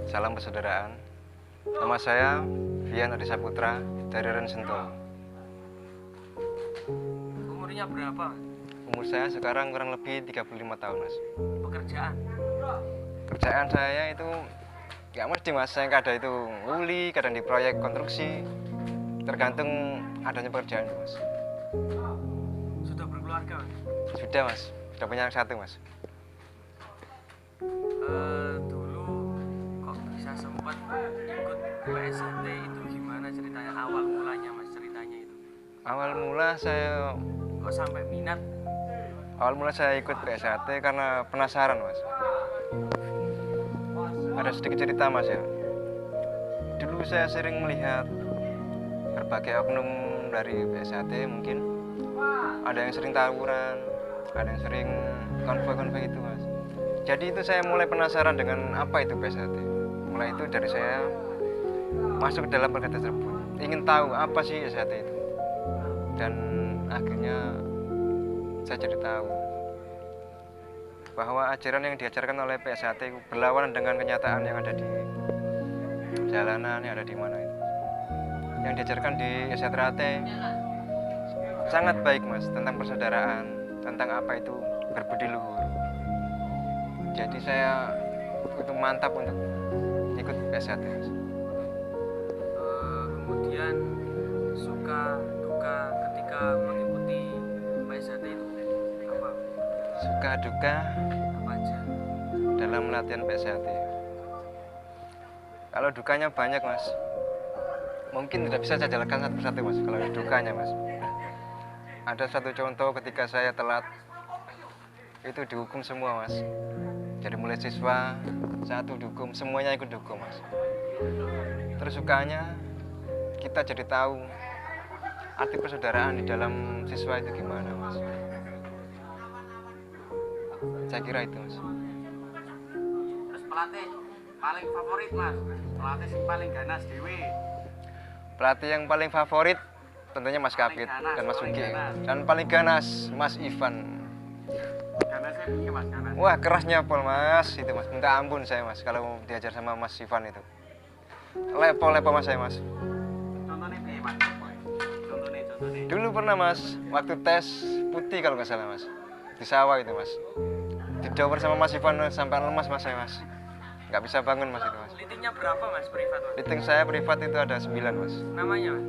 Salam persaudaraan. Nama saya Vian Adi Saputra dari Rensentul. Umurnya berapa? Umur saya sekarang kurang lebih 35 tahun, Mas. Pekerjaan? Kerjaan saya itu nggak mesti, Mas. Saya kadang itu nguli, kadang di proyek konstruksi. Tergantung adanya pekerjaan, Mas. Sudah berkeluarga, Mas? Sudah, Mas. Sudah punya anak satu, Mas. Dulu kok bisa sempat ikut PSHT itu gimana ceritanya? Awal mulanya, Mas, ceritanya itu. Awal mula Sampai minat? Awal mula saya ikut PSHT karena penasaran, Mas. Ada sedikit cerita, Mas, ya. Dulu saya sering melihat berbagai oknum dari PSHT, mungkin ada yang sering tawuran, ada yang sering konvoi-konvoi itu, Mas. Jadi itu saya mulai penasaran dengan apa itu PSHT. Mulai itu dari saya masuk ke dalam kegiatan tersebut, ingin tahu apa sih PSHT itu. Dan akhirnya saya jadi tahu bahwa ajaran yang diajarkan oleh PSHT berlawanan dengan kenyataan yang ada di jalanan, yang ada di mana itu. Yang diajarkan di STRAT sangat baik, Mas, tentang persaudaraan, tentang apa itu berbudi luhur. Jadi saya itu mantap untuk ikut PSHT, Mas. Kemudian suka duka ketika mengikuti PSHT itu apa? Suka duka Apa aja? dalam latihan PSHT. Kalau dukanya banyak, Mas. Mungkin tidak bisa saya jelaskan satu persatu, Mas. Kalau dukanya, Mas, ada satu contoh ketika saya telat, itu dihukum semua, Mas. Jadi mulai siswa satu dihukum, semuanya ikut dihukum, Mas. Terus sukanya kita jadi tahu arti persaudaraan di dalam siswa itu gimana, Mas. Saya kira itu, Mas. Terus pelatih paling favorit, Mas? Pelatih yang paling ganas dewe? Pelatih yang paling favorit tentunya Mas Kapit dan Mas Ugi. Dan paling ganas Mas Ivan. Ganasnya piye, Mas? Ganas? Wah, kerasnya pol, Mas. Itu, Mas. Minta ampun saya, Mas, kalau diajar sama Mas Ivan itu. Lepo-lepo, Mas, saya, Mas. Contohnya piye, Mas? Contohnya. Dulu pernah, Mas, waktu tes putih kalau nggak salah, Mas. Di sawah itu, Mas. Didoper sama Mas Ivan sampai lemas, Mas, saya, Mas. Nggak bisa bangun, Mas, itu, Mas. Litingnya berapa, Mas, privat, Mas? Liting saya privat itu ada 9, Mas. Namanya, Mas?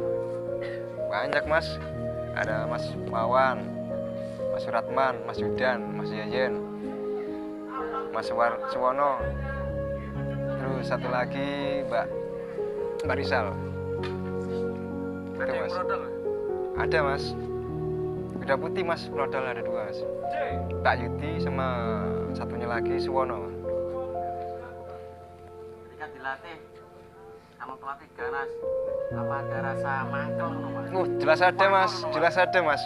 Banyak, Mas. Ada Mas Wawan, Mas Suratman, Mas Yudan, Mas Yayen, Mas Suwono. Terus satu lagi Mbak Rizal. Ada Itu, yang Mas. brodol, Mas? Ada, Mas. Kuda putih, Mas. Prodal ada 2, Mas. Mbak Yudi sama satunya lagi Suwono. Ketika dilatih sama pelatih ganas, apa ada rasa mangkel, Mas? Jelas ada, Mas. Jelas ada, Mas.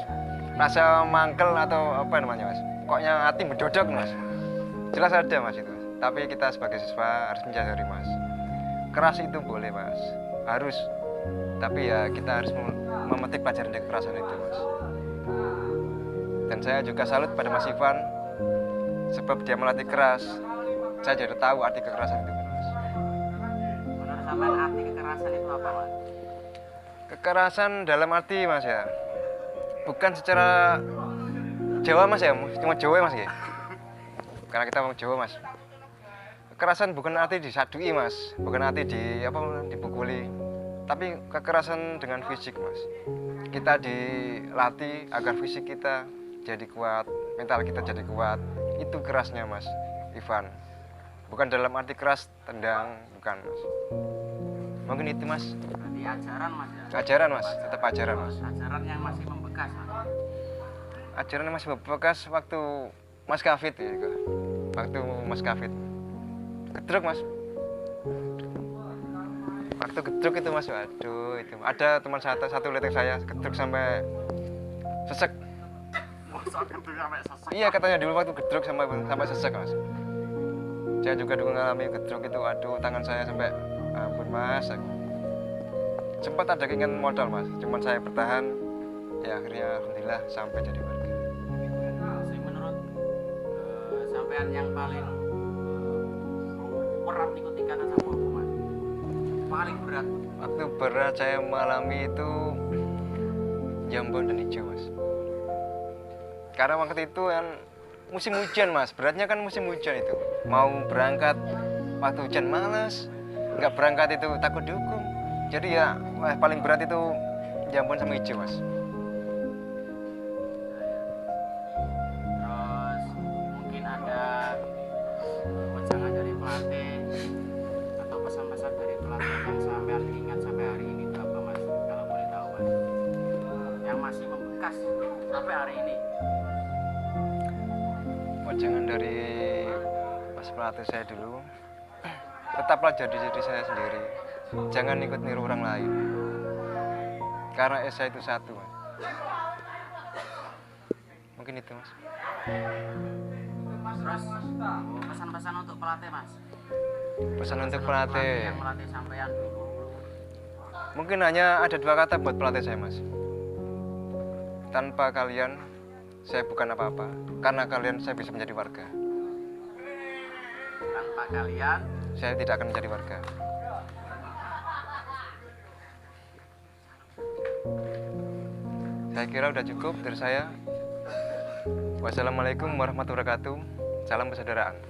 Rasa mangkel atau apa namanya, Mas. Pokoknya hati berdodok, Mas. Jelas ada, Mas, itu, Mas. Tapi kita sebagai siswa harus menyadari, Mas. Keras itu boleh, Mas. Harus. Tapi ya kita harus memetik pelajaran dari kekerasan itu, Mas. Dan saya juga salut pada Mas Ivan. Sebab dia melatih keras. Saya jadi tahu arti kekerasan itu, Mas. Menurut sampean arti kekerasan itu apa, Mas? Kekerasan dalam arti, Mas, ya. Bukan secara Jawa, Mas, ya. Cuma Jawa, Mas, ya. Karena kita mau Jawa, Mas. Kekerasan bukan arti disadui, Mas. Bukan arti dipukuli. Tapi kekerasan dengan fisik, Mas. Kita dilatih agar fisik kita jadi kuat, mental kita jadi kuat. Itu kerasnya, Mas Ivan. Bukan dalam arti keras tendang, bukan, Mas. Mungkin itu, Mas. Berarti ajaran, Mas, ya? Ajaran, Mas. Tetap ajaran, Mas. Ajaran yang masih membekas, Mas? Ajaran yang masih membekas waktu Mas Kafit, ya. Waktu Mas Kafit. Gedruk, Mas. Waktu gedruk itu, Mas, waduh, itu ada teman satu liting saya gedruk sampai sesek. Masa gedruk sampai sesek? Iya, katanya dulu waktu gedruk sampai sesek, Mas. Saya juga dulu mengalami gedruk itu, waduh, tangan saya sampai ampun, Mas. Sempat ada keinginan modal, Mas. Cuman saya bertahan. Ya akhirnya alhamdulillah sampai jadi warga. Menurut sampean yang paling berat ikut tingkatan sama paling berat? Waktu berat saya mengalami itu jambon dan hijau mas. Karena waktu itu kan musim hujan mas, beratnya kan musim hujan itu. Mau berangkat waktu hujan males, nggak berangkat itu takut dihukum. Jadi ya paling berat itu jambon sama hijau mas. Terus mungkin ada wejangan dari pelatih atau pesan-pesan dari pelatih yang sampai ingat sampai hari ini itu apa mas? Kalau boleh tahu mas, yang masih membekas sampai hari ini. Jangan dari mas pelatih saya dulu, tetaplah jadi diri saya sendiri, jangan ikut niru orang lain, karena esa itu satu mas. Mungkin itu mas. Terus pesan-pesan untuk pelatih mas? Pesan untuk Yang pelatih, melatih sampean dulu. mungkin hanya ada 2 kata buat pelatih saya mas. Tanpa kalian saya bukan apa-apa, karena kalian saya bisa menjadi warga. Tanpa kalian Saya tidak akan menjadi warga. Saya kira udah cukup dari saya. Wassalamualaikum warahmatullahi wabarakatuh. Salam persaudaraan.